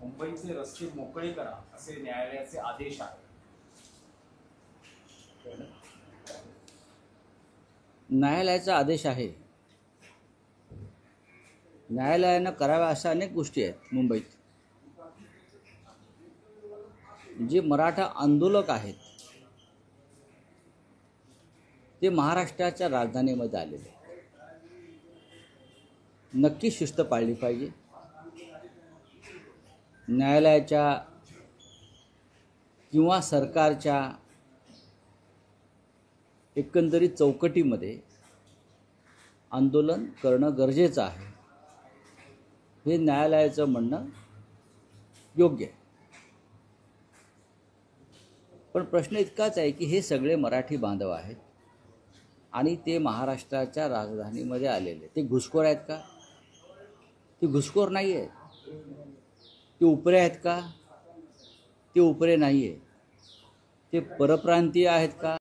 मुंबईचे रस्ते मोकळे करा असे न्यायालयाचे आदेश आहेत. न्यायालयाचा आदेश आहे. न्यायालयानं कराव्या अशा अनेक गोष्टी आहेत मुंबईत. जे मराठा आंदोलक आहेत ते महाराष्ट्राच्या राजधानीमध्ये आलेले. नक्की शिस्त पाळली पाहिजे. न्यायालयाच्या किंवा सरकारच्या एकंदरीत चौकटीमध्ये आंदोलन करणं गरजेचं आहे, हे न्यायालयाचं म्हणणं योग्य आहे. पण प्रश्न इतकाच आहे की हे सगळे मराठी बांधव आहेत आणि ते महाराष्ट्राच्या राजधानीमध्ये आलेले. ते घुसखोर आहेत का? ते घुसखोर नाही आहेत. ते उपरे आहेत का? ते उपरे नाही आहे. ते परप्रांतीय आहेत का?